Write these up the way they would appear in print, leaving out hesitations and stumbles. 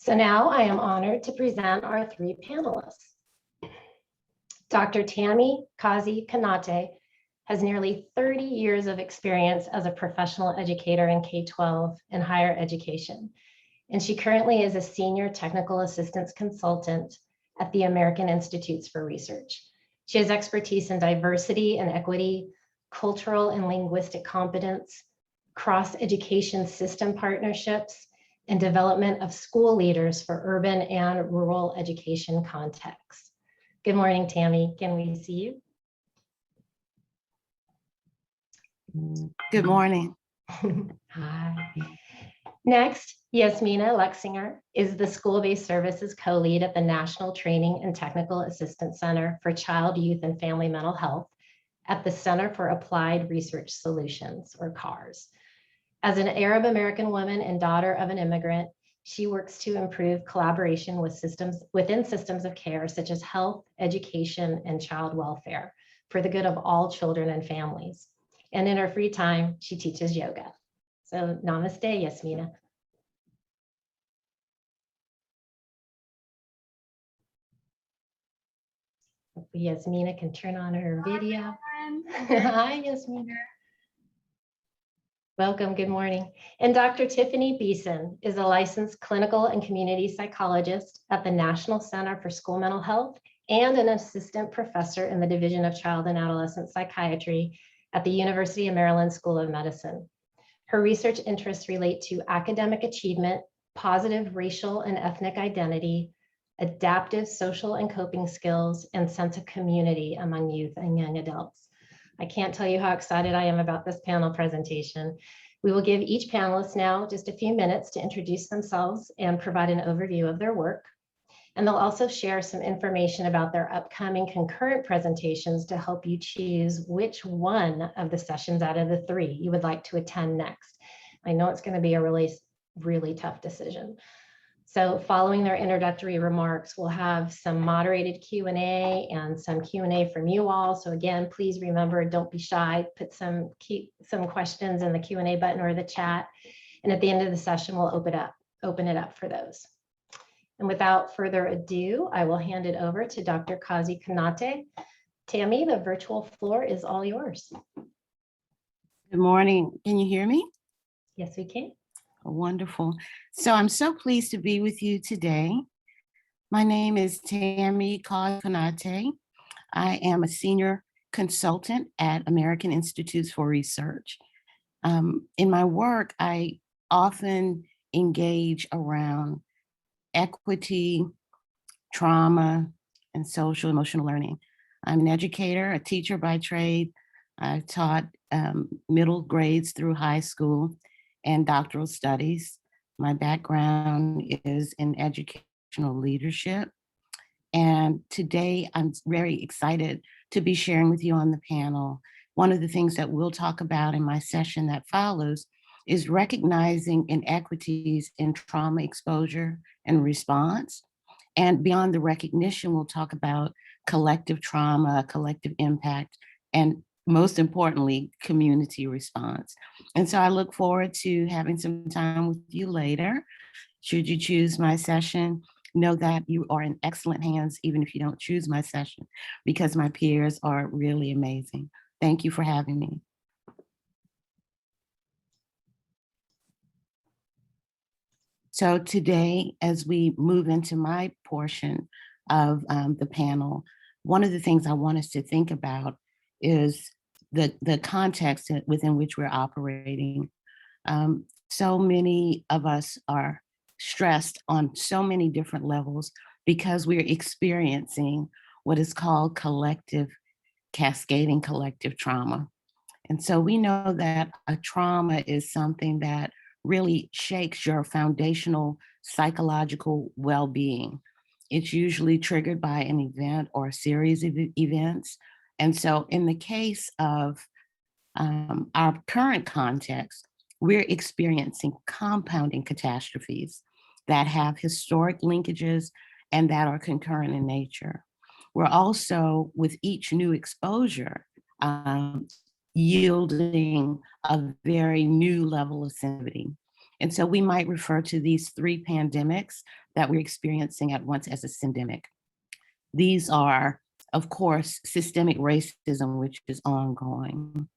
So now I am honored to present our three panelists. Dr. Tammy Kazi Kanate has nearly 30 years of experience as a professional educator in K-12 and higher education. And she currently is a senior technical assistance consultant at the American Institutes for Research. She has expertise in diversity and equity, cultural and linguistic competence, cross-education system partnerships, and development of school leaders for urban and rural education contexts. Good morning, Tammy. Can we see you? Good morning. Hi. Next, Yasmina Lexinger is the School-Based Services Co-Lead at the National Training and Technical Assistance Center for Child, Youth, and Family Mental Health at the Center for Applied Research Solutions, or CARS. As an Arab American woman and daughter of an immigrant, she works to improve collaboration with within systems of care, such as health, education, and child welfare, for the good of all children and families. And in her free time, she teaches yoga. So namaste, Yasmina. Hopefully Yasmina can turn on her video. Hi, Yasmina. Welcome, good morning. And Dr. Tiffany Beeson is a licensed clinical and community psychologist at the National Center for School Mental Health and an assistant professor in the Division of Child and Adolescent Psychiatry at the University of Maryland School of Medicine. Her research interests relate to academic achievement, positive racial and ethnic identity, adaptive social and coping skills, and sense of community among youth and young adults. I can't tell you how excited I am about this panel presentation. We will give each panelist now just a few minutes to introduce themselves and provide an overview of their work. And they'll also share some information about their upcoming concurrent presentations to help you choose which one of the sessions out of the three you would like to attend next. I know it's going to be a really tough decision. So following their introductory remarks, we'll have some moderated Q&A and some Q&A from you all. So again, please remember, don't be shy, put some questions in the Q&A button or the chat. And at the end of the session, we'll open it up for those. And without further ado, I will hand it over to Dr. Kazi Kanate. Tammy, the virtual floor is all yours. Good morning. Can you hear me? Yes, we can. Wonderful. So I'm so pleased to be with you today. My name is Tammy Kanate. I am a senior consultant at American Institutes for Research. In my work, I often engage around equity, trauma, and social emotional learning. I'm an educator, a teacher by trade. I've taught middle grades through high school and doctoral studies. My background is in educational leadership. And today I'm very excited to be sharing with you on the panel. One of the things that we'll talk about in my session that follows is recognizing inequities in trauma exposure and response. And beyond the recognition, we'll talk about collective trauma, collective impact, and most importantly, community response. And so I look forward to having some time with you later. Should you choose my session, know that you are in excellent hands, even if you don't choose my session, because my peers are really amazing. Thank you for having me. So today, as we move into my portion of the panel, one of the things I want us to think about is the context within which we're operating. So many of us are stressed on so many different levels because we're experiencing what is called cascading collective trauma. And so we know that a trauma is something that really shakes your foundational psychological well-being. It's usually triggered by an event or a series of events. And so in the case of our current context, we're experiencing compounding catastrophes that have historic linkages and that are concurrent in nature. We're also, with each new exposure, yielding a very new level of sensitivity. And so we might refer to these three pandemics that we're experiencing at once as a syndemic. These are, of course, systemic racism, which is ongoing,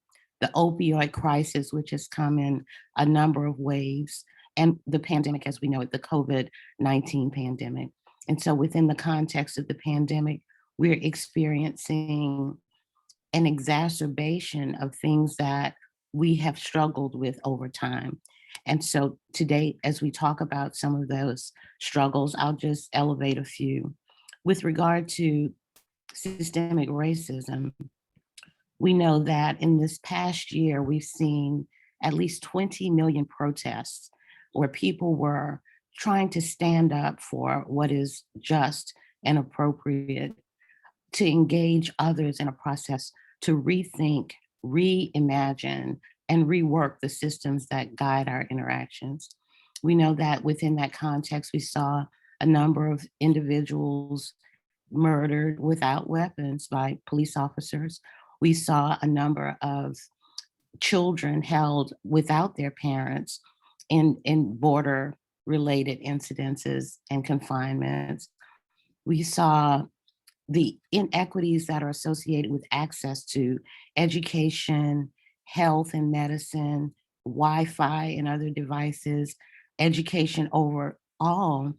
the opioid crisis, which has come in a number of waves, and the pandemic as we know it, the COVID-19 pandemic. And so within the context of the pandemic, we're experiencing an exacerbation of things that we have struggled with over time. And so today, as we talk about some of those struggles, I'll just elevate a few. With regard to systemic racism, we know that in this past year, we've seen at least 20 million protests where people were trying to stand up for what is just and appropriate, to engage others in a process to rethink, reimagine, and rework the systems that guide our interactions. We know that within that context, we saw a number of individuals murdered without weapons by police officers. We saw a number of children held without their parents in border related incidences and confinements. We saw the inequities that are associated with access to education, health and medicine, Wi-Fi and other devices, education overall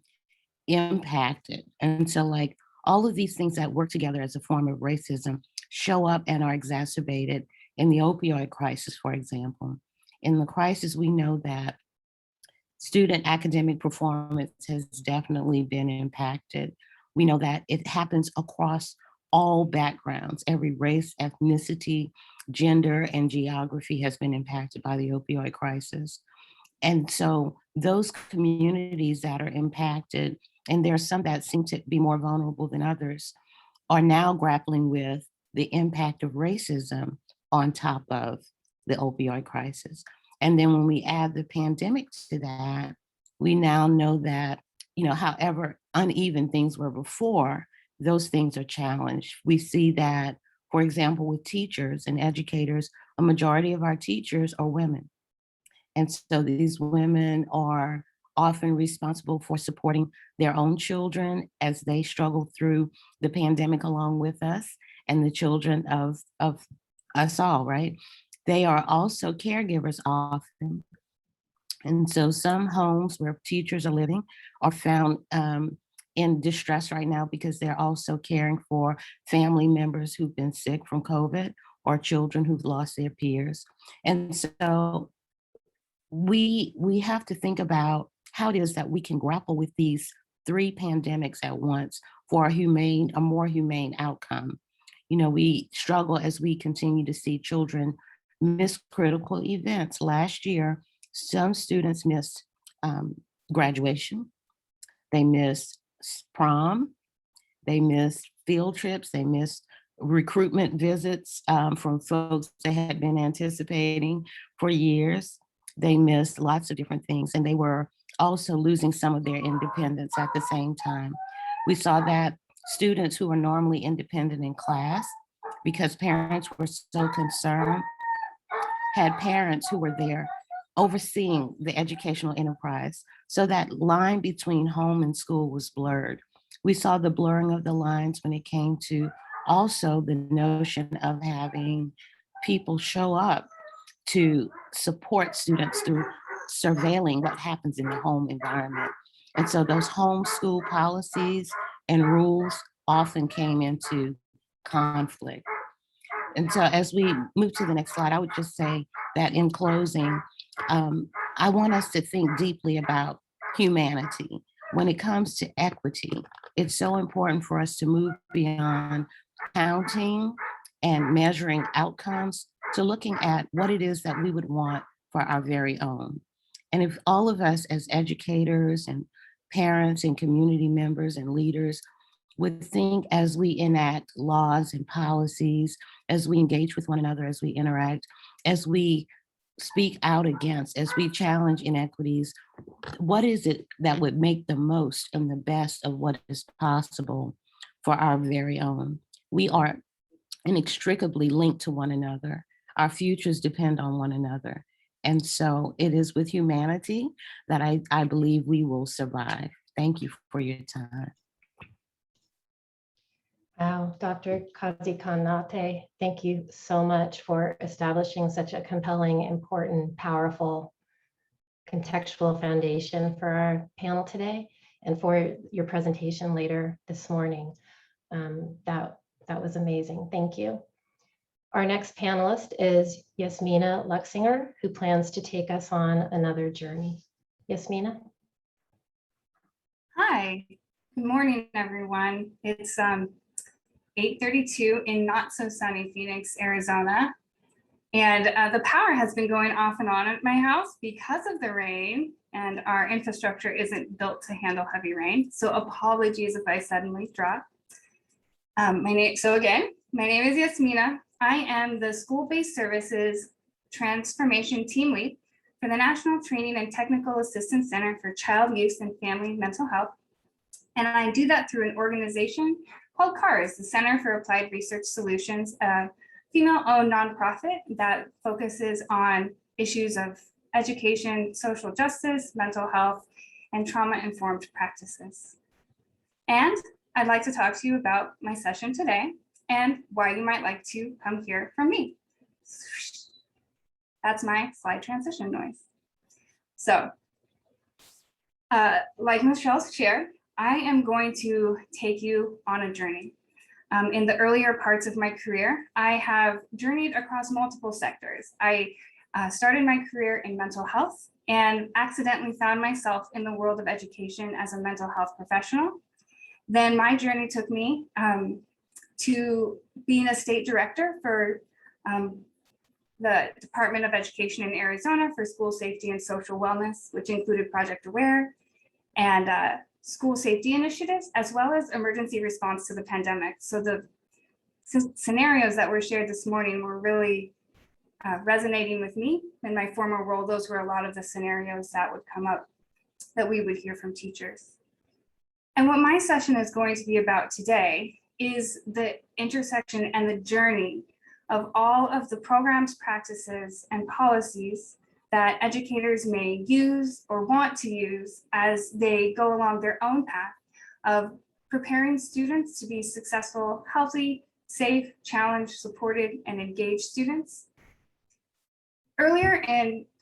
impacted. And so like all of these things that work together as a form of racism show up and are exacerbated in the opioid crisis, for example. In the crisis, we know that student academic performance has definitely been impacted. We know that it happens across all backgrounds. Every race, ethnicity, gender, and geography has been impacted by the opioid crisis. And so those communities that are impacted, and there are some that seem to be more vulnerable than others, are now grappling with the impact of racism on top of the opioid crisis. And then when we add the pandemic to that, we now know that, however uneven things were before, those things are challenged. We see that, for example, with teachers and educators, a majority of our teachers are women. And so these women are often responsible for supporting their own children as they struggle through the pandemic along with us and the children of us all, right? They are also caregivers often. And so some homes where teachers are living are found in distress right now because they're also caring for family members who've been sick from COVID or children who've lost their peers. And so we have to think about how it is that we can grapple with these three pandemics at once for a more humane outcome. We struggle as we continue to see children miss critical events. Last year, some students missed graduation, they missed prom, they missed field trips, they missed recruitment visits from folks they had been anticipating for years. They missed lots of different things, and they were also losing some of their independence at the same time. We saw that students who were normally independent in class, because parents were so concerned, had parents who were there overseeing the educational enterprise. So that line between home and school was blurred. We saw the blurring of the lines when it came to also the notion of having people show up to support students through surveilling what happens in the home environment. And so those homeschool policies and rules often came into conflict. And so as we move to the next slide, I would just say that in closing, I want us to think deeply about humanity. When it comes to equity, it's so important for us to move beyond counting and measuring outcomes to looking at what it is that we would want for our very own. And if all of us as educators and parents and community members and leaders would think as we enact laws and policies, as we engage with one another, as we interact, as we speak out against, as we challenge inequities, what is it that would make the most and the best of what is possible for our very own? We are inextricably linked to one another. Our futures depend on one another. And so it is with humanity that I believe we will survive. Thank you for your time. Wow, Dr. Kazi Kanate, thank you so much for establishing such a compelling, important, powerful, contextual foundation for our panel today and for your presentation later this morning. That was amazing. Thank you. Our next panelist is Yasmina Luxinger, who plans to take us on another journey. Yasmina. Hi, good morning, everyone. It's 8:32 in not so sunny Phoenix, Arizona. And the power has been going off and on at my house because of the rain, and our infrastructure isn't built to handle heavy rain. So apologies if I suddenly drop. My name is Yasmina. I am the School-Based Services Transformation Team Lead for the National Training and Technical Assistance Center for Child, Youth, and Family Mental Health. And I do that through an organization called CARS, the Center for Applied Research Solutions, a female-owned nonprofit that focuses on issues of education, social justice, mental health, and trauma-informed practices. And I'd like to talk to you about my session today and why you might like to come hear from me. That's my slide transition noise. So, like Michelle's shared, I am going to take you on a journey. In the earlier parts of my career, I have journeyed across multiple sectors. I started my career in mental health and accidentally found myself in the world of education as a mental health professional. Then my journey took me to being a state director for the Department of Education in Arizona for school safety and social wellness, which included Project Aware and school safety initiatives, as well as emergency response to the pandemic. So the scenarios that were shared this morning were really resonating with me. In my former role, those were a lot of the scenarios that would come up that we would hear from teachers. And what my session is going to be about today is the intersection and the journey of all of the programs, practices, and policies that educators may use or want to use as they go along their own path of preparing students to be successful, healthy, safe, challenged, supported, and engaged students.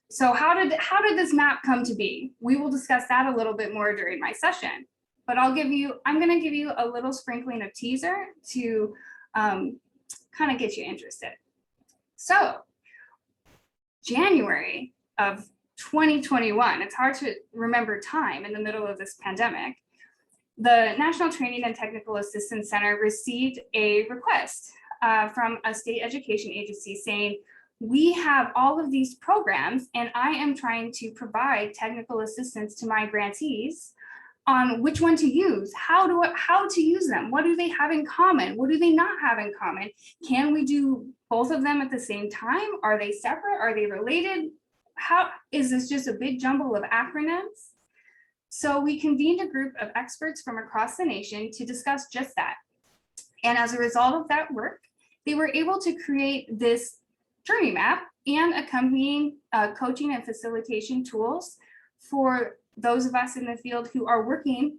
So how did this map come to be? We will discuss that a little bit more during my session, but I'm gonna give you a little sprinkling of teaser to kind of get you interested. So January of 2021, it's hard to remember time in the middle of this pandemic, the National Training and Technical Assistance Center received a request from a state education agency saying, we have all of these programs and I am trying to provide technical assistance to my grantees on which one to use, how to use them, what do they have in common, what do they not have in common, can we do both of them at the same time, are they separate, are they related, how is this just a big jumble of acronyms? So we convened a group of experts from across the nation to discuss just that. And as a result of that work, they were able to create this journey map and accompanying coaching and facilitation tools for those of us in the field who are working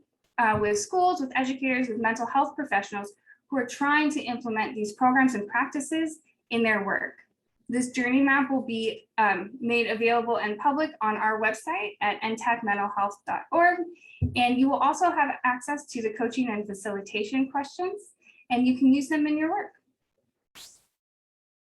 with schools, with educators, with mental health professionals who are trying to implement these programs and practices in their work. This journey map will be made available and public on our website at ntechmentalhealth.org. And you will also have access to the coaching and facilitation questions, and you can use them in your work.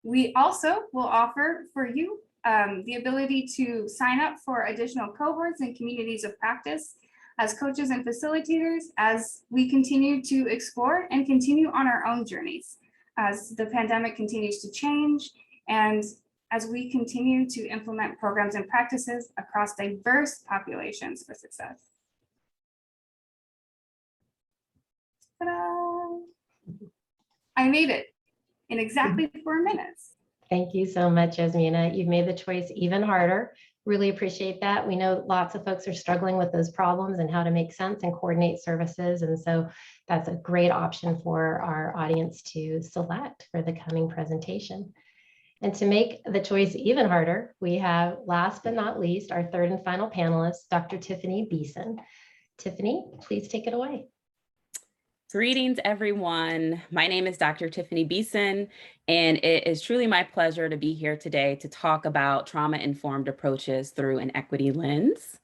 We also will offer for you the ability to sign up for additional cohorts and communities of practice as coaches and facilitators as we continue to explore and continue on our own journeys as the pandemic continues to change and as we continue to implement programs and practices across diverse populations for success. Ta-da! I made it in exactly 4 minutes. Thank you so much, Yasmina. You've made the choice even harder. Really appreciate that. We know lots of folks are struggling with those problems and how to make sense and coordinate services. And so that's a great option for our audience to select for the coming presentation. And to make the choice even harder, we have, last but not least, our third and final panelist, Dr. Tiffany Beeson. Tiffany, please take it away. Greetings, everyone. My name is Dr. Tiffany Beeson, and it is truly my pleasure to be here today to talk about trauma-informed approaches through an equity lens.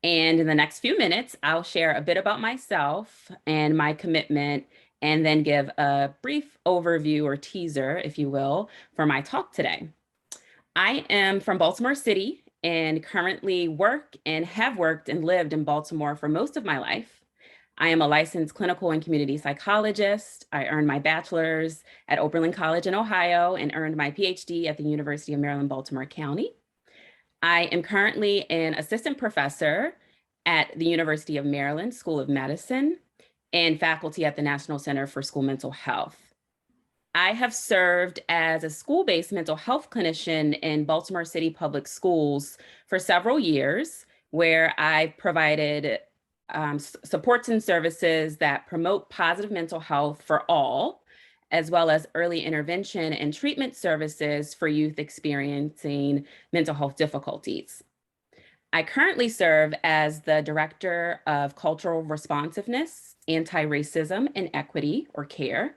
And in the next few minutes, I'll share a bit about myself and my commitment, and then give a brief overview or teaser, if you will, for my talk today. I am from Baltimore City and currently work and have worked and lived in Baltimore for most of my life. I am a licensed clinical and community psychologist. I earned my bachelor's at Oberlin College in Ohio and earned my PhD at the University of Maryland, Baltimore County. I am currently an assistant professor at the University of Maryland School of Medicine and faculty at the National Center for School Mental Health. I have served as a school-based mental health clinician in Baltimore City Public Schools for several years, where I provided supports and services that promote positive mental health for all, as well as early intervention and treatment services for youth experiencing mental health difficulties. I currently serve as the Director of Cultural Responsiveness, Anti-Racism, and Equity, or CARE,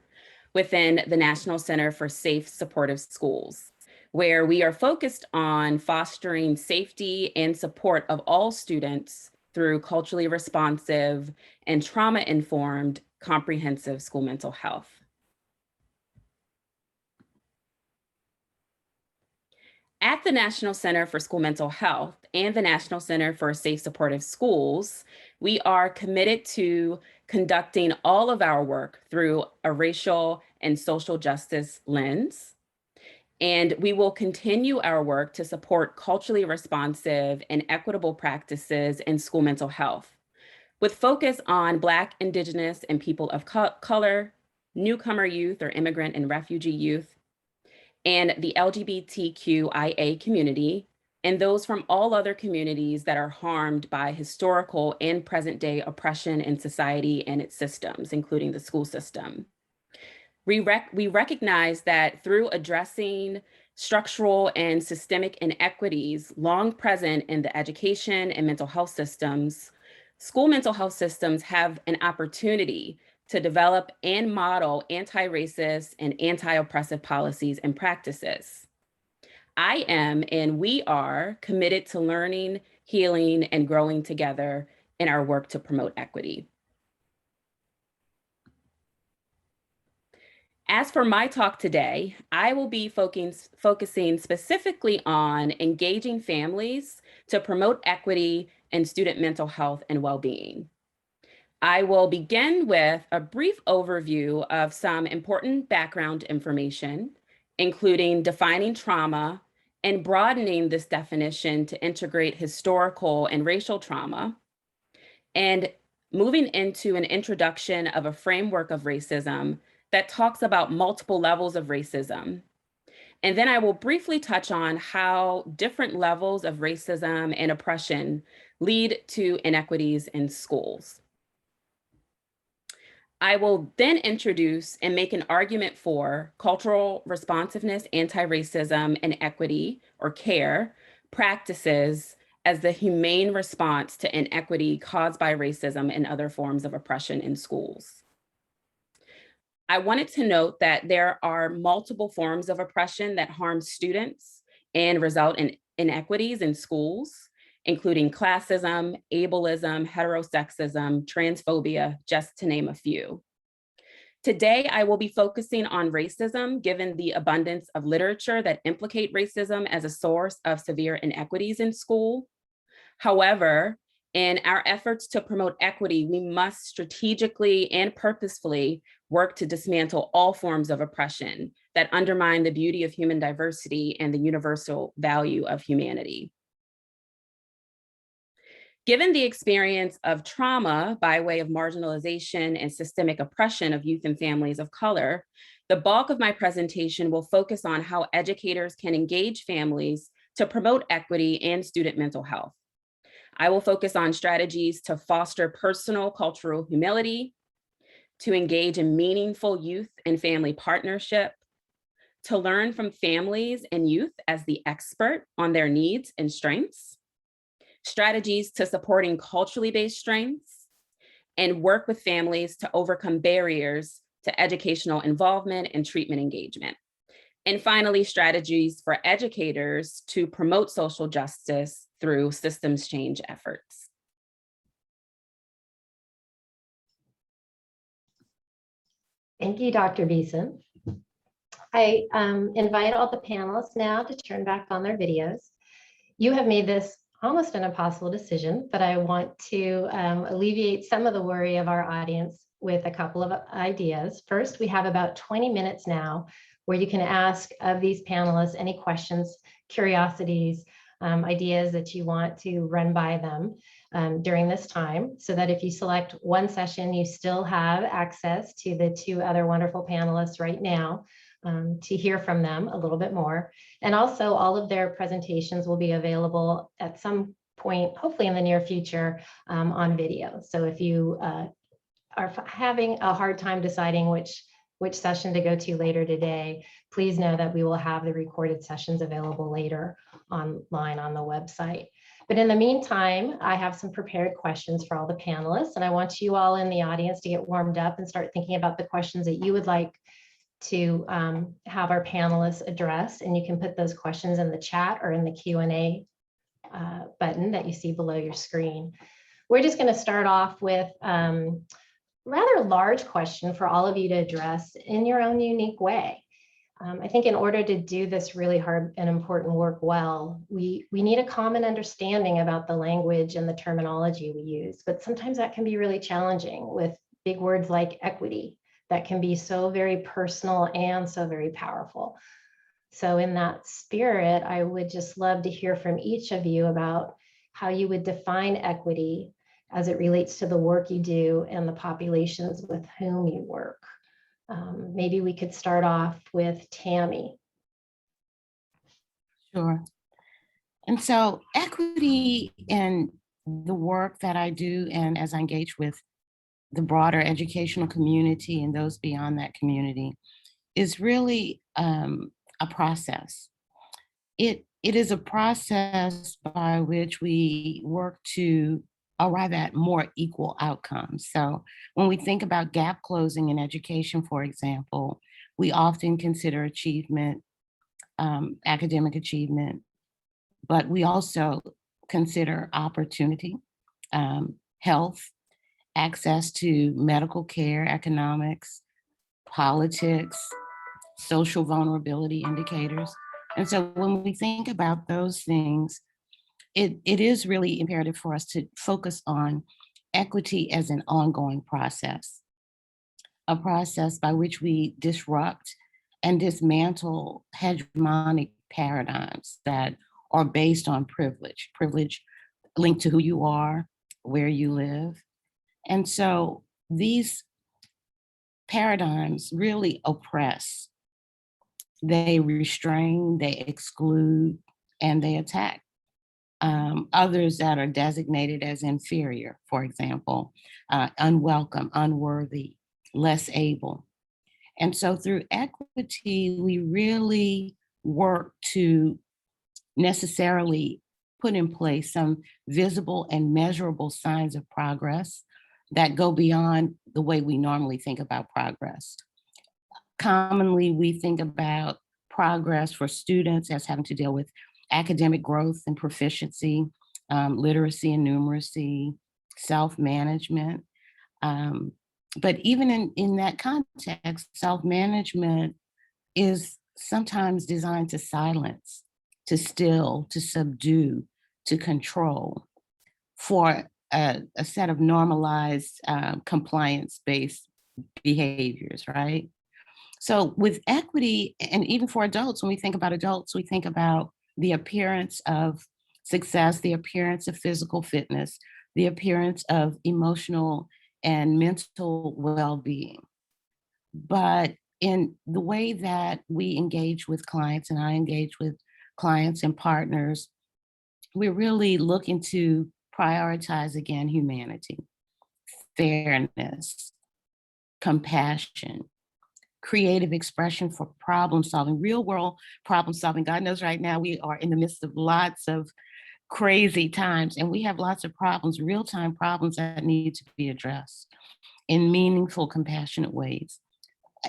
within the National Center for Safe, Supportive Schools, where we are focused on fostering safety and support of all students through culturally responsive and trauma-informed comprehensive school mental health. At the National Center for School Mental Health and the National Center for Safe Supportive Schools, we are committed to conducting all of our work through a racial and social justice lens. And we will continue our work to support culturally responsive and equitable practices in school mental health, with focus on Black, Indigenous, and people of color, newcomer youth or immigrant and refugee youth, and the LGBTQIA community, and those from all other communities that are harmed by historical and present day oppression in society and its systems, including the school system. We recognize that through addressing structural and systemic inequities long present in the education and mental health systems, school mental health systems have an opportunity to develop and model anti-racist and anti-oppressive policies and practices. I am, and we are, committed to learning, healing, and growing together in our work to promote equity. As for my talk today, I will be focusing specifically on engaging families to promote equity in student mental health and well-being. I will begin with a brief overview of some important background information, including defining trauma and broadening this definition to integrate historical and racial trauma, and moving into an introduction of a framework of racism that talks about multiple levels of racism. And then I will briefly touch on how different levels of racism and oppression lead to inequities in schools. I will then introduce and make an argument for cultural responsiveness, anti-racism, and equity, or CARE, practices as the humane response to inequity caused by racism and other forms of oppression in schools. I wanted to note that there are multiple forms of oppression that harm students and result in inequities in schools, including classism, ableism, heterosexism, transphobia, just to name a few. Today, I will be focusing on racism, given the abundance of literature that implicate racism as a source of severe inequities in school. However, in our efforts to promote equity, we must strategically and purposefully work to dismantle all forms of oppression that undermine the beauty of human diversity and the universal value of humanity. Given the experience of trauma by way of marginalization and systemic oppression of youth and families of color, the bulk of my presentation will focus on how educators can engage families to promote equity and student mental health. I will focus on strategies to foster personal cultural humility, to engage in meaningful youth and family partnership, to learn from families and youth as the expert on their needs and strengths, strategies to supporting culturally based strengths, and work with families to overcome barriers to educational involvement and treatment engagement. And finally, strategies for educators to promote social justice through systems change efforts. Thank you, Dr. Beeson. I invite all the panelists now to turn back on their videos. You have made this almost an impossible decision, but I want to alleviate some of the worry of our audience with a couple of ideas. First, we have about 20 minutes now where you can ask of these panelists any questions, curiosities, ideas that you want to run by them during this time, so that if you select one session, you still have access to the two other wonderful panelists right now to hear from them a little bit more. And also all of their presentations will be available at some point, hopefully in the near future, on video. So if you are having a hard time deciding which session to go to later today, please know that we will have the recorded sessions available later online on the website. But in the meantime, I have some prepared questions for all the panelists, and I want you all in the audience to get warmed up and start thinking about the questions that you would like to have our panelists address. And you can put those questions in the chat or in the Q&A button that you see below your screen. We're just going to start off with rather large question for all of you to address in your own unique way. I think in order to do this really hard and important work well, we need a common understanding about the language and the terminology we use, but sometimes that can be really challenging with big words like equity that can be so very personal and so very powerful. So in that spirit, I would just love to hear from each of you about how you would define equity as it relates to the work you do and the populations with whom you work. Maybe we could start off with Tammy. Sure. And so equity in the work that I do, and as I engage with the broader educational community and those beyond that community, is really a process. It is a process by which we work to arrive at more equal outcomes. So when we think about gap closing in education, for example, we often consider achievement, academic achievement, but we also consider opportunity, health, access to medical care, economics, politics, social vulnerability indicators. And so when we think about those things, it is really imperative for us to focus on equity as an ongoing process, a process by which we disrupt and dismantle hegemonic paradigms that are based on privilege linked to who you are, where you live. And so these paradigms really oppress, they restrain, they exclude, and they attack others that are designated as inferior, for example, unwelcome, unworthy, less able. And so through equity, we really work to necessarily put in place some visible and measurable signs of progress that go beyond the way we normally think about progress. Commonly, we think about progress for students as having to deal with academic growth and proficiency, literacy and numeracy, self-management. But even in that context, self-management is sometimes designed to silence, to still, to subdue, to control for a set of normalized compliance-based behaviors, right? So with equity, and even for adults, when we think about adults, we think about the appearance of success, the appearance of physical fitness, the appearance of emotional and mental well-being. But in the way that we engage with clients, and I engage with clients and partners, we're really looking to prioritize, again, humanity, fairness, compassion, creative expression for problem solving, real world problem solving. God knows right now we are in the midst of lots of crazy times, and we have lots of problems, real-time problems that need to be addressed in meaningful, compassionate ways.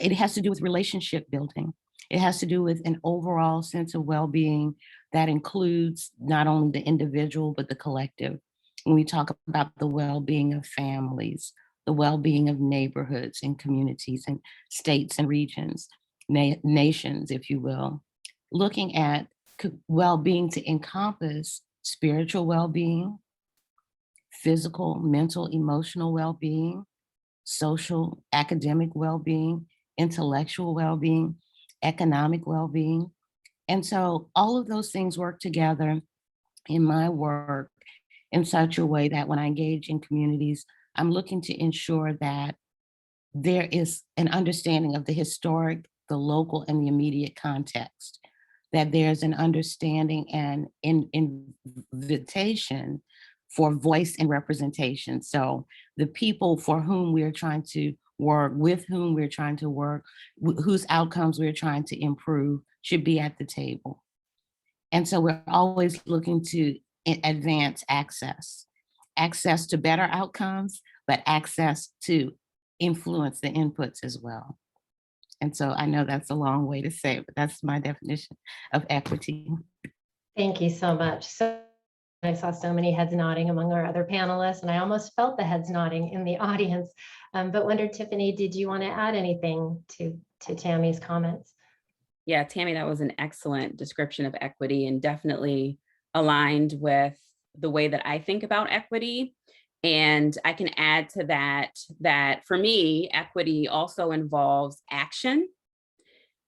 It has to do with relationship building. It has to do with an overall sense of well-being that includes not only the individual, but the collective. When we talk about the well-being of families, the well-being of neighborhoods and communities and states and regions, nations, if you will, looking at well-being to encompass spiritual well-being, physical, mental, emotional well-being, social, academic well-being, intellectual well-being, economic well-being. And so all of those things work together in my work in such a way that when I engage in communities, I'm looking to ensure that there is an understanding of the historic, the local, and the immediate context, that there's an understanding and invitation for voice and representation. So the people for whom we're trying to work, with whom we're trying to work, whose outcomes we're trying to improve should be at the table. And so we're always looking to advance access to better outcomes, but access to influence the inputs as well. And so I know that's a long way to say it, but that's my definition of equity. Thank you so much. So I saw so many heads nodding among our other panelists, and I almost felt the heads nodding in the audience. But wondered, Tiffany, did you want to add anything to Tammy's comments? Yeah, Tammy, that was an excellent description of equity and definitely aligned with the way that I think about equity. And I can add to that for me, equity also involves action,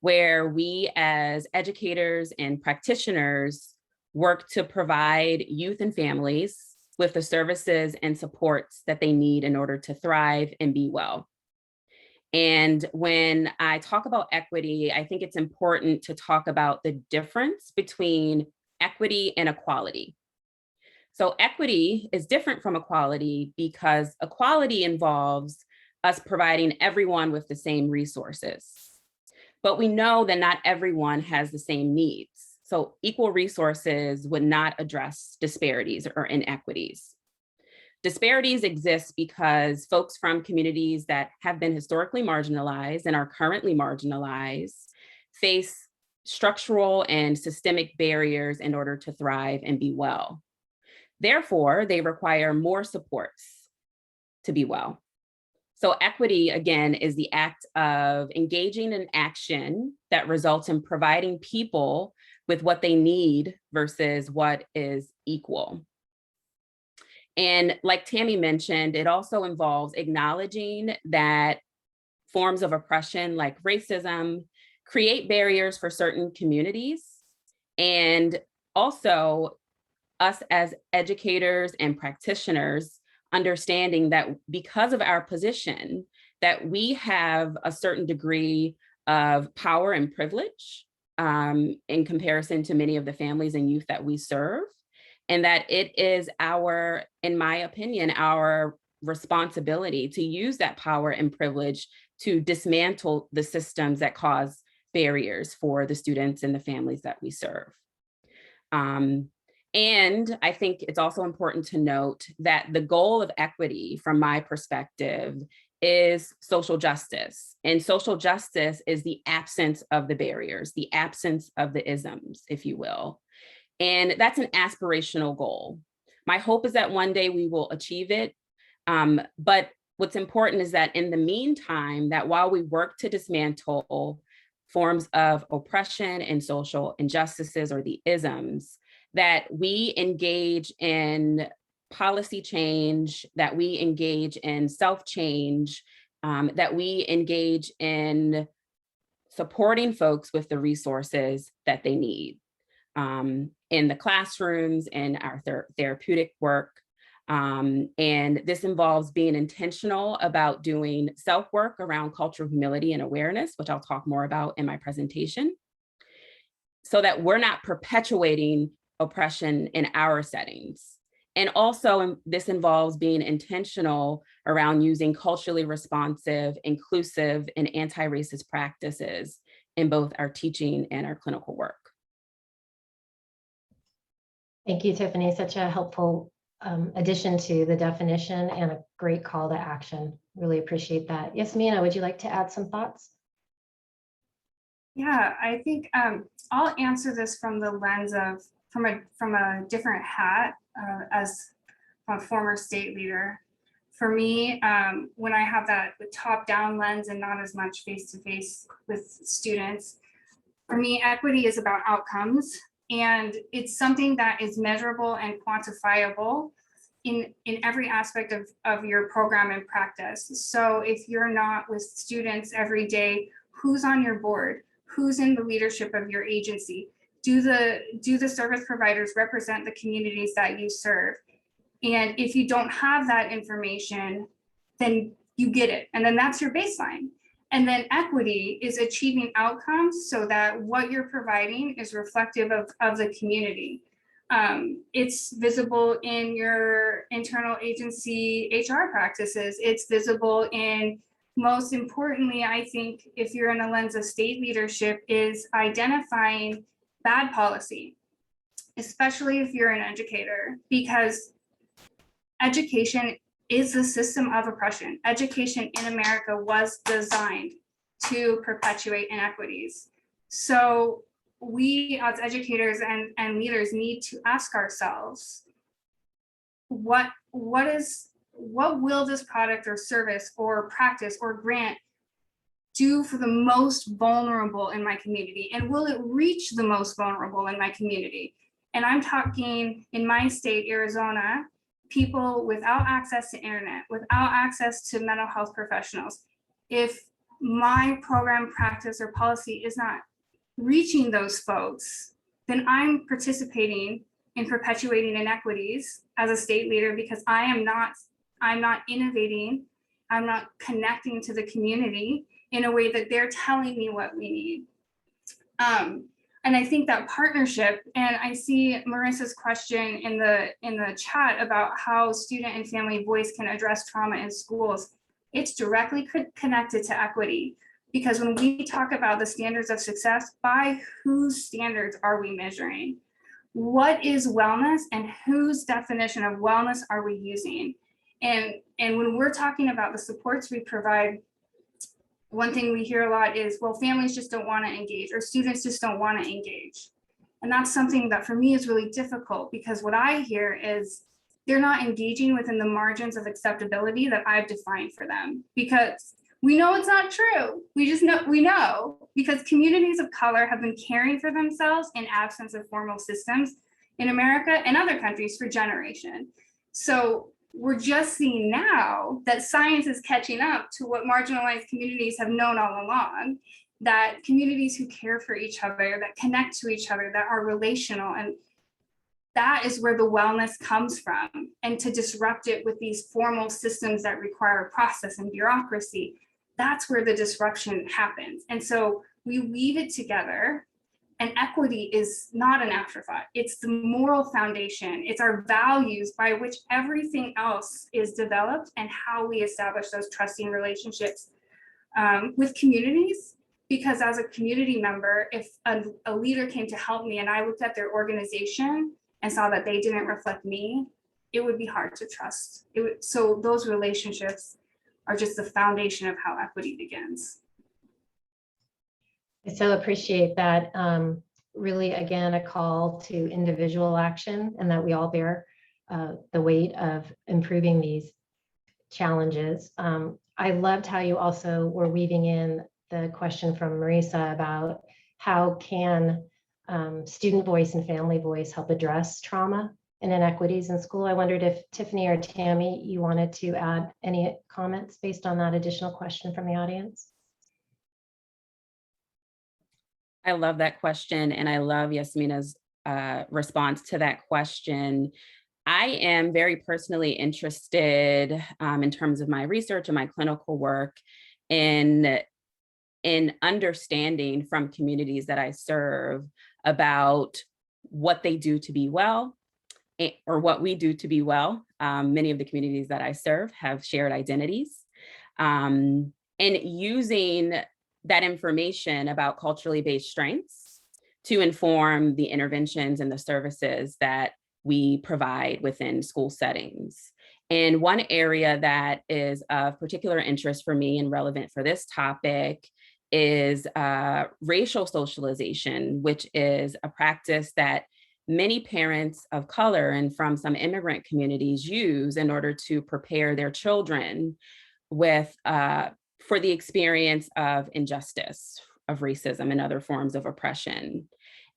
where we as educators and practitioners work to provide youth and families with the services and supports that they need in order to thrive and be well. And when I talk about equity, I think it's important to talk about the difference between equity and equality. So equity is different from equality because equality involves us providing everyone with the same resources. But we know that not everyone has the same needs. So equal resources would not address disparities or inequities. Disparities exist because folks from communities that have been historically marginalized and are currently marginalized face structural and systemic barriers in order to thrive and be well. Therefore, they require more supports to be well. So equity, again, is the act of engaging in action that results in providing people with what they need versus what is equal. And like Tammy mentioned, it also involves acknowledging that forms of oppression like racism create barriers for certain communities, and also us as educators and practitioners understanding that because of our position, that we have a certain degree of power and privilege in comparison to many of the families and youth that we serve. And that it is our, in my opinion, our responsibility to use that power and privilege to dismantle the systems that cause barriers for the students and the families that we serve. And I think it's also important to note that the goal of equity, from my perspective, is social justice. And social justice is the absence of the barriers, the absence of the isms, if you will. And that's an aspirational goal. My hope is that one day we will achieve it. But what's important is that in the meantime, that while we work to dismantle forms of oppression and social injustices or the isms, that we engage in policy change, that we engage in self-change, that we engage in supporting folks with the resources that they need in the classrooms and our therapeutic work. And this involves being intentional about doing self-work around cultural humility and awareness, which I'll talk more about in my presentation, so that we're not perpetuating oppression in our settings. And also this involves being intentional around using culturally responsive, inclusive, and anti-racist practices in both our teaching and our clinical work. Thank you, Tiffany. Such a helpful addition to the definition and a great call to action. Really appreciate that. Yasmina, would you like to add some thoughts? Yeah, I think I'll answer this from the lens of from a different hat as a former state leader. For me, when I have that top-down lens and not as much face-to-face with students, for me, equity is about outcomes, and it's something that is measurable and quantifiable in every aspect of your program and practice. So if you're not with students every day, who's on your board? Who's in the leadership of your agency? Do the service providers represent the communities that you serve? And if you don't have that information, then you get it. And then that's your baseline. And then equity is achieving outcomes so that what you're providing is reflective of the community. It's visible in your internal agency HR practices. It's visible in, most importantly, I think, if you're in a lens of state leadership, is identifying bad policy, especially if you're an educator, because education is the system of oppression. Education in America was designed to perpetuate inequities. So we as educators and leaders need to ask ourselves, what will this product or service or practice or grant do for the most vulnerable in my community? And will it reach the most vulnerable in my community? And I'm talking in my state, Arizona, people without access to internet, without access to mental health professionals. If my program, practice, or policy is not reaching those folks, then I'm participating in perpetuating inequities as a state leader, because I'm not innovating, I'm not connecting to the community in a way that they're telling me what we need. And I think that partnership, and I see Marissa's question in the chat about how student and family voice can address trauma in schools. It's directly connected to equity, because when we talk about the standards of success, by whose standards are we measuring? What is wellness, and whose definition of wellness are we using? And when we're talking about the supports we provide, one thing we hear a lot is, well, families just don't want to engage, or students just don't want to engage. And that's something that for me is really difficult, because what I hear is they're not engaging within the margins of acceptability that I've defined for them, because we know it's not true. We know because communities of color have been caring for themselves in absence of formal systems in America and other countries for generations. So we're just seeing now that science is catching up to what marginalized communities have known all along, that communities who care for each other, that connect to each other, that are relational, and that is where the wellness comes from. And to disrupt it with these formal systems that require process and bureaucracy, that's where the disruption happens. And so we weave it together. And equity is not an afterthought. It's the moral foundation. It's our values by which everything else is developed, and how we establish those trusting relationships with communities. Because as a community member, if a leader came to help me and I looked at their organization and saw that they didn't reflect me, it would be hard to trust. So those relationships are just the foundation of how equity begins. I so appreciate that. Really, again, a call to individual action, and that we all bear the weight of improving these challenges. I loved how you also were weaving in the question from Marissa about how can student voice and family voice help address trauma and inequities in school. I wondered if Tiffany or Tammy, you wanted to add any comments based on that additional question from the audience. I love that question, and I love Yasmina's response to that question. I am very personally interested in terms of my research and my clinical work in understanding from communities that I serve about what they do to be well, or what we do to be well. Many of the communities that I serve have shared identities. And using that information about culturally based strengths to inform the interventions and the services that we provide within school settings. And one area that is of particular interest for me and relevant for this topic is racial socialization, which is a practice that many parents of color and from some immigrant communities use in order to prepare their children with for the experience of injustice, of racism and other forms of oppression.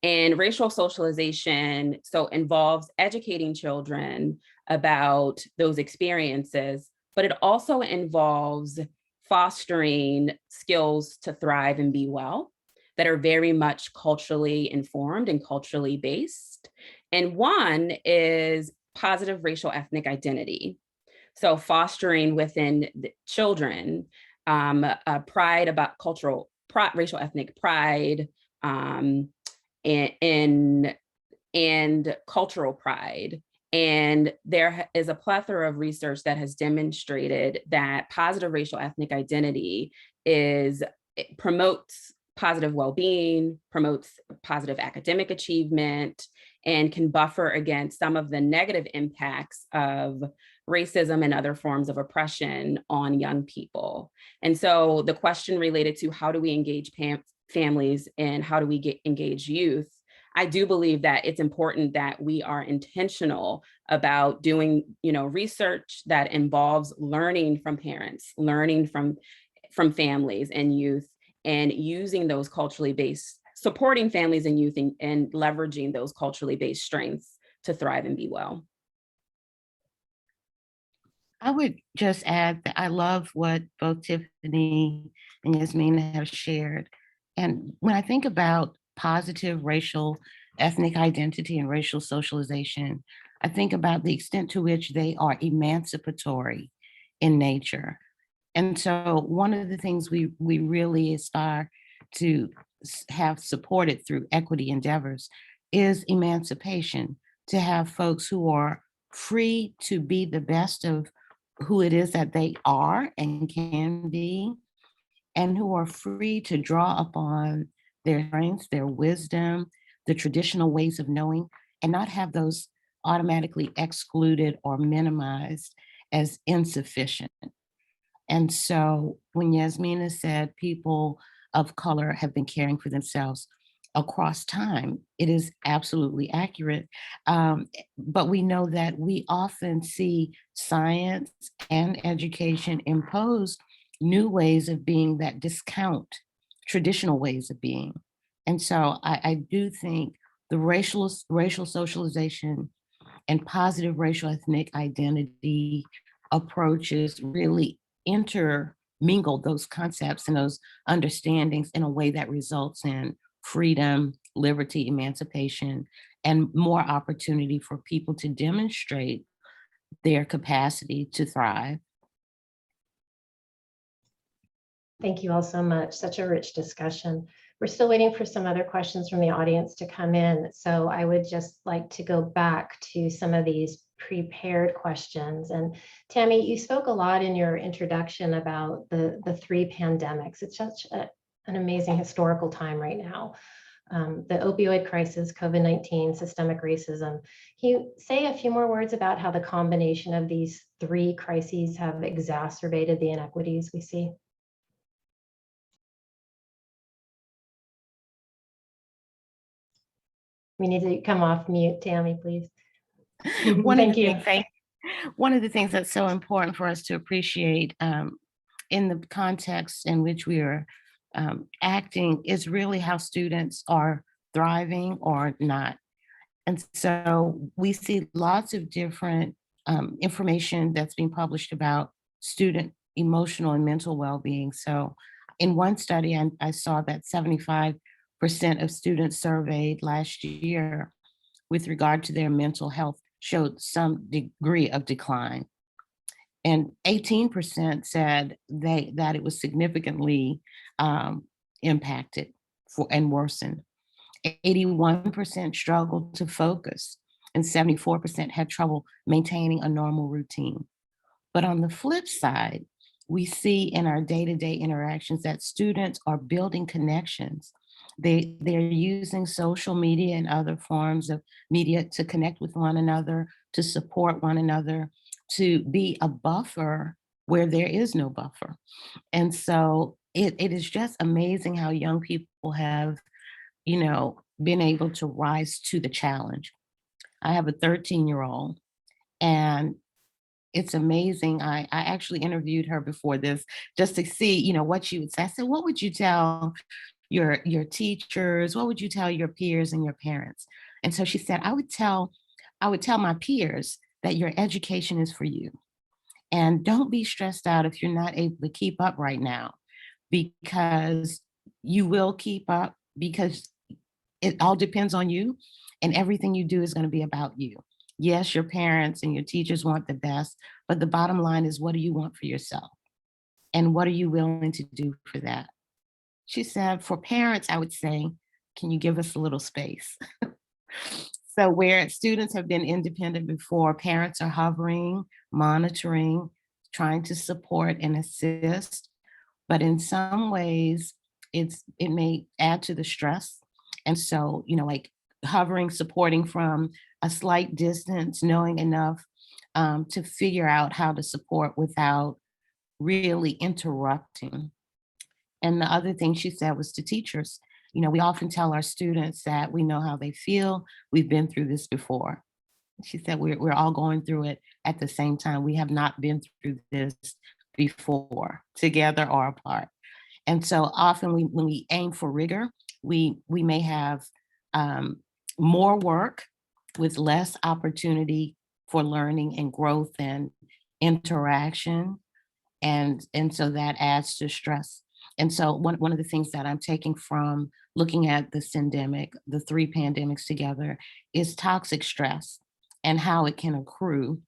And racial socialization so involves educating children about those experiences, but it also involves fostering skills to thrive and be well that are very much culturally informed and culturally based. And one is positive racial ethnic identity. So fostering within the children pride about racial ethnic pride, and cultural pride. And there is a plethora of research that has demonstrated that positive racial ethnic identity promotes positive well-being, promotes positive academic achievement, and can buffer against some of the negative impacts of racism and other forms of oppression on young people. And so the question related to how do we engage families and how do we engage youth, I do believe that it's important that we are intentional about doing, research that involves learning from parents, learning from families and youth, and using those culturally based, supporting families and youth and leveraging those culturally based strengths to thrive and be well. I would just add that I love what both Tiffany and Yasmina have shared. And when I think about positive racial ethnic identity and racial socialization, I think about the extent to which they are emancipatory in nature. And so one of the things we really aspire to have supported through equity endeavors is emancipation, to have folks who are free to be the best of who it is that they are and can be, and who are free to draw upon their strengths, their wisdom, the traditional ways of knowing, and not have those automatically excluded or minimized as insufficient. And so when Yasmina said people of color have been caring for themselves across time, it is absolutely accurate. But we know that we often see science and education impose new ways of being that discount traditional ways of being. And so I do think the racial socialization and positive racial ethnic identity approaches really intermingle those concepts and those understandings in a way that results in freedom, liberty, emancipation, and more opportunity for people to demonstrate their capacity to thrive. Thank you all so much. Such a rich discussion. We're still waiting for some other questions from the audience to come in. So I would just like to go back to some of these prepared questions. And Tammy, you spoke a lot in your introduction about the three pandemics. It's such an amazing historical time right now. The opioid crisis, COVID-19, systemic racism. Can you say a few more words about how the combination of these three crises have exacerbated the inequities we see? We need to come off mute, Tammy, please. Thank you. One of the things that's so important for us to appreciate in the context in which we are acting is really how students are thriving or not. And so we see lots of different information that's being published about student emotional and mental well-being. So in one study, I saw that 75% of students surveyed last year with regard to their mental health showed some degree of decline. And 18% said that it was significantly impacted and worsened. 81% struggled to focus. and 74% had trouble maintaining a normal routine. But on the flip side, we see in our day-to-day interactions that students are building connections. They're using social media and other forms of media to connect with one another, to support one another, to be a buffer where there is no buffer. And so it is just amazing how young people have, been able to rise to the challenge. I have a 13-year-old, and it's amazing. I actually interviewed her before this just to see, what she would say. I said, what would you tell your teachers? What would you tell your peers and your parents? And so she said, I would tell my peers that your education is for you. And don't be stressed out if you're not able to keep up right now, because you will keep up, because it all depends on you, and everything you do is going to be about you. Yes, your parents and your teachers want the best, but the bottom line is, what do you want for yourself? And what are you willing to do for that? She said, for parents, I would say, can you give us a little space? So where students have been independent before, parents are hovering, monitoring, trying to support and assist. But in some ways, it may add to the stress. And so, like hovering, supporting from a slight distance, knowing enough to figure out how to support without really interrupting. And the other thing she said was to teachers, we often tell our students that we know how they feel. We've been through this before. She said, we're all going through it at the same time. We have not been through this before, together or apart. And so often when we aim for rigor, we may have more work with less opportunity for learning and growth and interaction. And so that adds to stress. And so one of the things that I'm taking from looking at the syndemic, the three pandemics together, is toxic stress and how it can accrue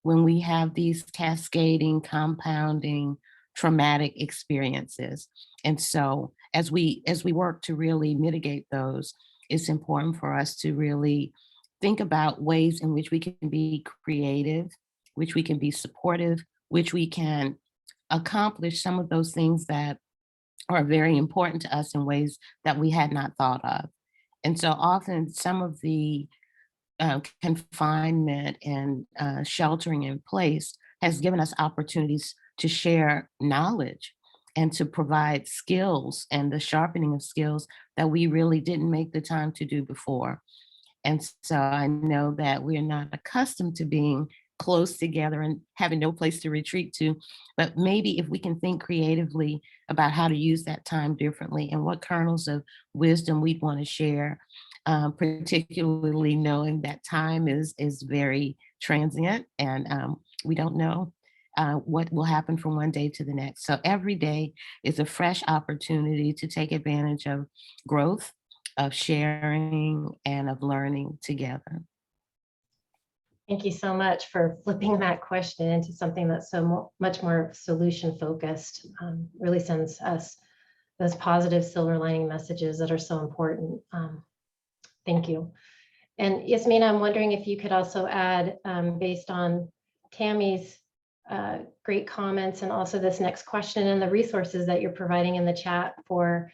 when we have these cascading, compounding, traumatic experiences. And so as we work to really mitigate those, it's important for us to really think about ways in which we can be creative, which we can be supportive, which we can accomplish some of those things that are very important to us in ways that we had not thought of. And so often some of the confinement and sheltering in place has given us opportunities to share knowledge and to provide skills and the sharpening of skills that we really didn't make the time to do before. And so I know that we're not accustomed to being close together and having no place to retreat to, but maybe if we can think creatively about how to use that time differently and what kernels of wisdom we'd want to share, particularly knowing that time is very transient, and we don't know what will happen from one day to the next. So every day is a fresh opportunity to take advantage of growth, of sharing, and of learning together. Thank you so much for flipping that question into something that's so much more solution focused. Really sends us those positive silver lining messages that are so important. Thank you. And Yasmina, I'm wondering if you could also add, based on Tammy's great comments and also this next question and the resources that you're providing in the chat for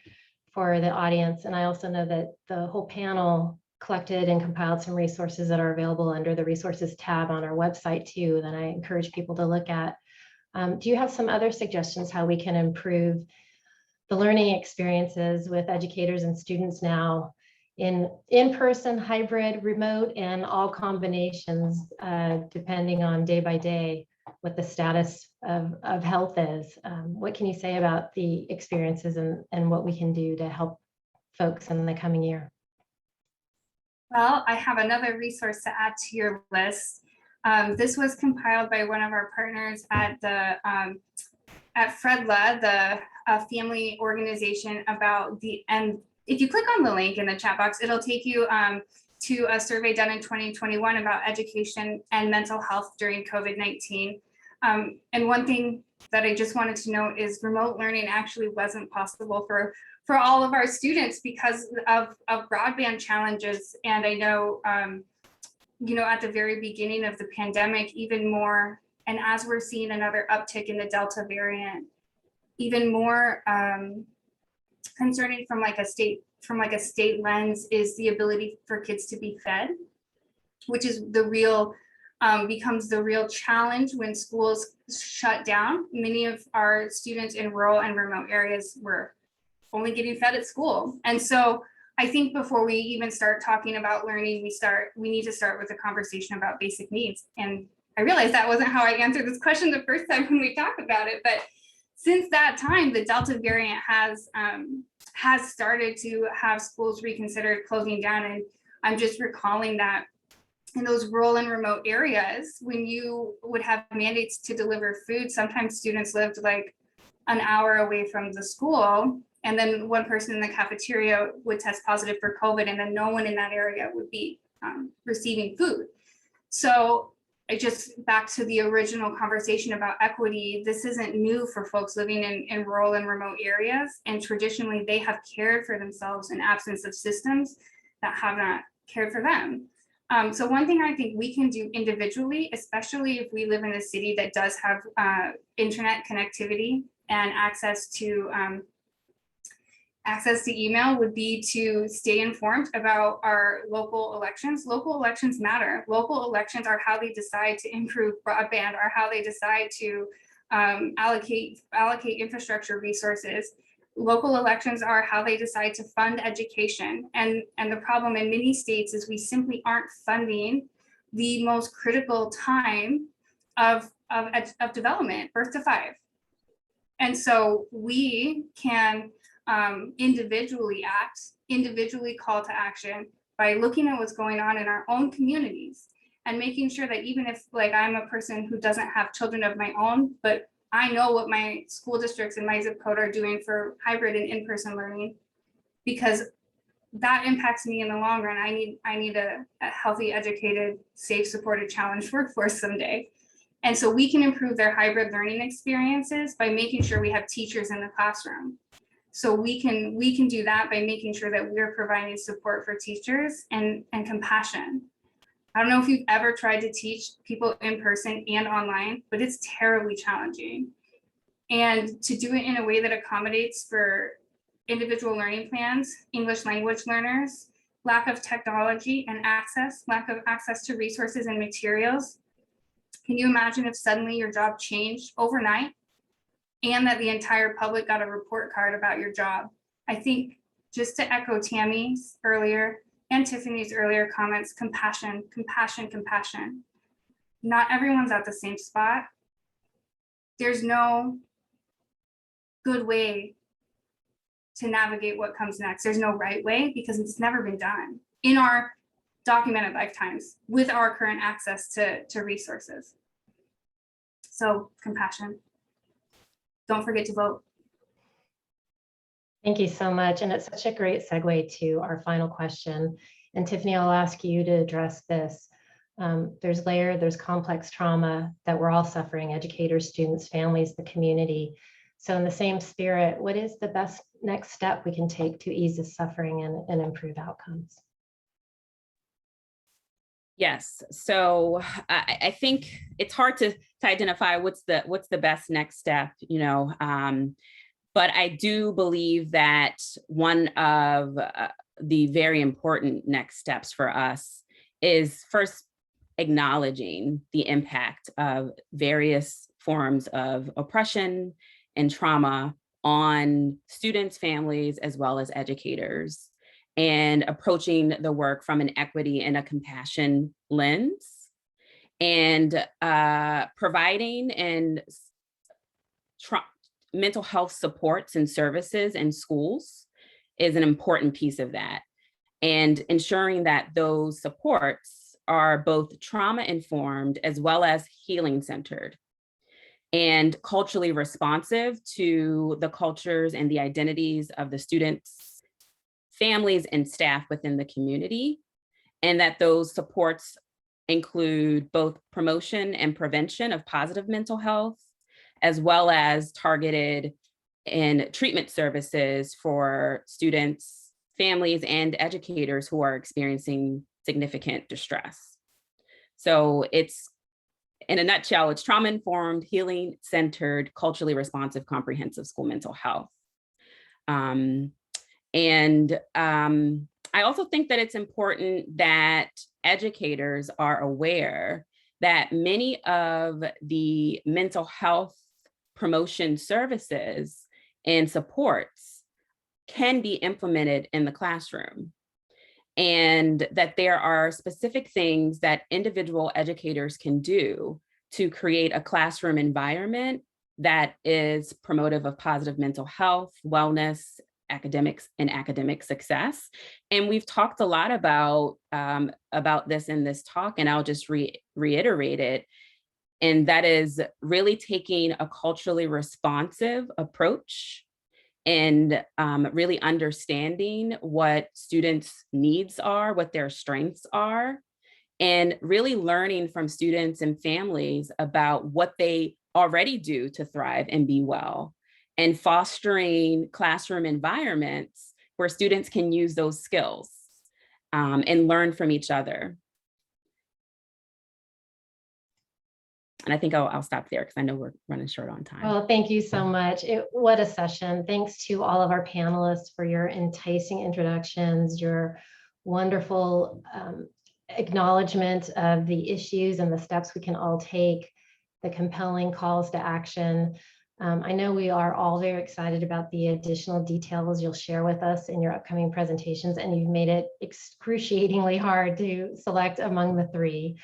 the audience. And I also know that the whole panel collected and compiled some resources that are available under the resources tab on our website too, that I encourage people to look at. Do you have some other suggestions how we can improve the learning experiences with educators and students now in person, hybrid, remote, and all combinations, depending on day by day what the status of health is? What can you say about the experiences and what we can do to help folks in the coming year? Well, I have another resource to add to your list. This was compiled by one of our partners at the at FREDLA, the family organization, and if you click on the link in the chat box, it'll take you to a survey done in 2021 about education and mental health during COVID-19. And one thing that I just wanted to note is remote learning actually wasn't possible for all of our students because of broadband challenges. And I know at the very beginning of the pandemic, even more, and as we're seeing another uptick in the Delta variant, even more concerning from like a state lens is the ability for kids to be fed, which is becomes the real challenge when schools shut down. Many of our students in rural and remote areas were only getting fed at school. And so I think before we even start talking about learning, we need to start with a conversation about basic needs. And I realized that wasn't how I answered this question the first time when we talked about it, but since that time, the Delta variant has started to have schools reconsider closing down. And I'm just recalling that in those rural and remote areas, when you would have mandates to deliver food, sometimes students lived like an hour away from the school, and then one person in the cafeteria would test positive for COVID, and then no one in that area would be receiving food. So back to the original conversation about equity, this isn't new for folks living in rural and remote areas. And traditionally, they have cared for themselves in absence of systems that have not cared for them. So one thing I think we can do individually, especially if we live in a city that does have internet connectivity and access to email, would be to stay informed about our local elections. Local elections matter. Local elections are how they decide to improve broadband, are how they decide to allocate infrastructure resources. Local elections are how they decide to fund education. And the problem in many states is we simply aren't funding the most critical time of development, birth to 5. And so we can individually call to action by looking at what's going on in our own communities and making sure that even if, like, I'm a person who doesn't have children of my own, but I know what my school districts and my zip code are doing for hybrid and in-person learning, because that impacts me in the long run. I need a healthy, educated, safe, supported, challenged workforce someday. And so we can improve their hybrid learning experiences by making sure we have teachers in the classroom. So we can do that by making sure that we're providing support for teachers and compassion. I don't know if you've ever tried to teach people in person and online, but it's terribly challenging. And to do it in a way that accommodates for individual learning plans, English language learners, lack of technology and lack of access to resources and materials. Can you imagine if suddenly your job changed overnight and that the entire public got a report card about your job? I think, just to echo Tammy's earlier and Tiffany's earlier comments, compassion, compassion, compassion. Not everyone's at the same spot. There's no good way to navigate what comes next. There's no right way, because it's never been done in our documented lifetimes with our current access to resources. So compassion. Don't forget to vote. Thank you so much. And it's such a great segue to our final question. And Tiffany, I'll ask you to address this. There's complex trauma that we're all suffering, educators, students, families, the community. So in the same spirit, what is the best next step we can take to ease the suffering and improve outcomes? Yes. So I think it's hard to identify what's the best next step, but I do believe that one of the very important next steps for us is first acknowledging the impact of various forms of oppression and trauma on students, families, as well as educators, and approaching the work from an equity and a compassion lens, and providing mental health supports and services in schools is an important piece of that. And ensuring that those supports are both trauma informed as well as healing centered and culturally responsive to the cultures and the identities of the students, families, and staff within the community, and that those supports include both promotion and prevention of positive mental health, as well as targeted and treatment services for students, families, and educators who are experiencing significant distress. So it's, in a nutshell, it's trauma-informed, healing-centered, culturally responsive, comprehensive school mental health. I also think that it's important that educators are aware that many of the mental health promotion services and supports can be implemented in the classroom, and that there are specific things that individual educators can do to create a classroom environment that is promotive of positive mental health, wellness, academics, and academic success. And we've talked a lot about this in this talk, and I'll just reiterate it. And that is really taking a culturally responsive approach and really understanding what students' needs are, what their strengths are, and really learning from students and families about what they already do to thrive and be well, and fostering classroom environments where students can use those skills and learn from each other. And I think I'll stop there because I know we're running short on time. Well, thank you so much. What a session. Thanks to all of our panelists for your enticing introductions, your wonderful acknowledgement of the issues and the steps we can all take, the compelling calls to action. I know we are all very excited about the additional details you'll share with us in your upcoming presentations, and you've made it excruciatingly hard to select among the three.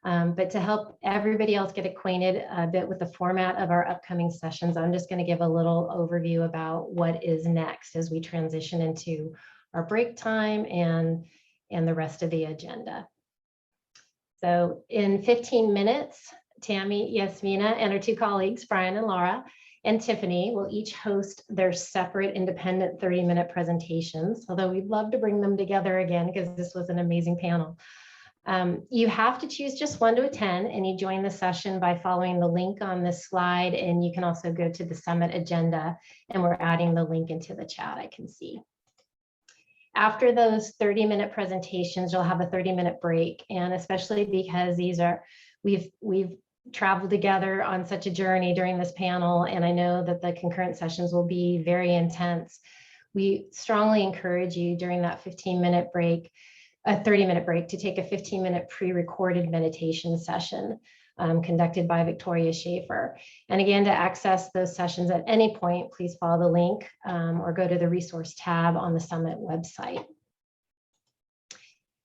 But to help everybody else get acquainted a bit with the format of our upcoming sessions, I'm just going to give a little overview about what is next as we transition into our break time and the rest of the agenda. So in 15 minutes, Tammy, Yasmina, and our two colleagues, Brian and Laura, and Tiffany will each host their separate independent 30-minute presentations, although we'd love to bring them together again because this was an amazing panel. You have to choose just one to attend, and you join the session by following the link on this slide, and you can also go to the summit agenda, and we're adding the link into the chat, I can see. After those 30-minute presentations, you'll have a 30-minute break, and especially because we've traveled together on such a journey during this panel, and I know that the concurrent sessions will be very intense. We strongly encourage you during that 15-minute break, a 30-minute break, to take a 15-minute pre-recorded meditation session conducted by Victoria Schaefer. And again, to access those sessions at any point, please follow the link or go to the resource tab on the Summit website.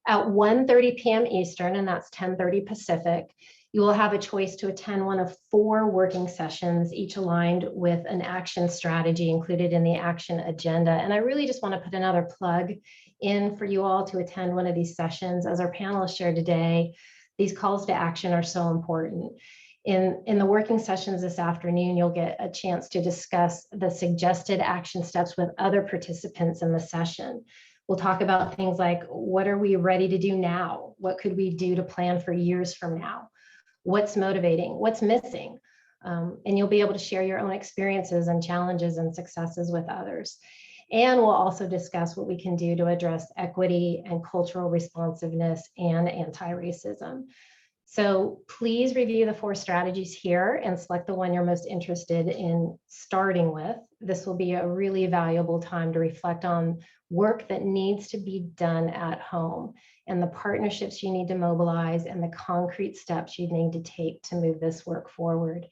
At 1:30 p.m. Eastern, and that's 10:30 Pacific, you will have a choice to attend one of 4 working sessions, each aligned with an action strategy included in the action agenda. And I really just want to put another plug in for you all to attend one of these sessions. As our panelists shared today, these calls to action are so important. In the working sessions this afternoon, you'll get a chance to discuss the suggested action steps with other participants in the session. We'll talk about things like, what are we ready to do now? What could we do to plan for years from now? What's motivating? What's missing? And you'll be able to share your own experiences and challenges and successes with others. And we'll also discuss what we can do to address equity and cultural responsiveness and anti-racism. So please review the 4 strategies here and select the one you're most interested in starting with. This will be a really valuable time to reflect on work that needs to be done at home and the partnerships you need to mobilize and the concrete steps you need to take to move this work forward.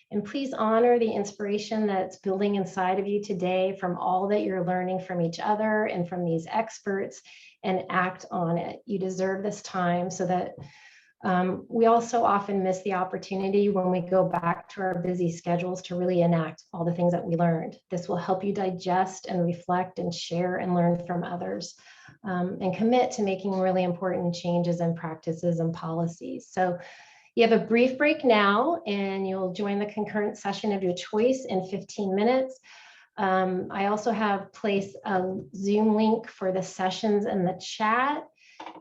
And please honor the inspiration that's building inside of you today from all that you're learning from each other and from these experts, and act on it. You deserve this time so that we also often miss the opportunity when we go back to our busy schedules to really enact all the things that we learned. This will help you digest and reflect and share and learn from others, and commit to making really important changes in practices and policies. So you have a brief break now, and you'll join the concurrent session of your choice in 15 minutes. I also have placed a Zoom link for the sessions in the chat.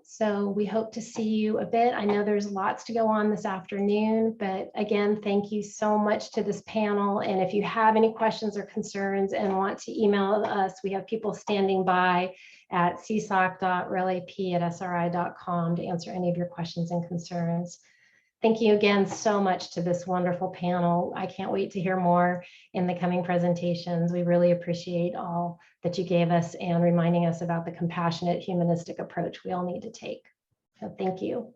So we hope to see you a bit. I know there's lots to go on this afternoon, but again, thank you so much to this panel. And if you have any questions or concerns and want to email us, we have people standing by at csoc.relap@sri.com to answer any of your questions and concerns. Thank you again so much to this wonderful panel. I can't wait to hear more in the coming presentations. We really appreciate all that you gave us and reminding us about the compassionate, humanistic approach we all need to take. So thank you.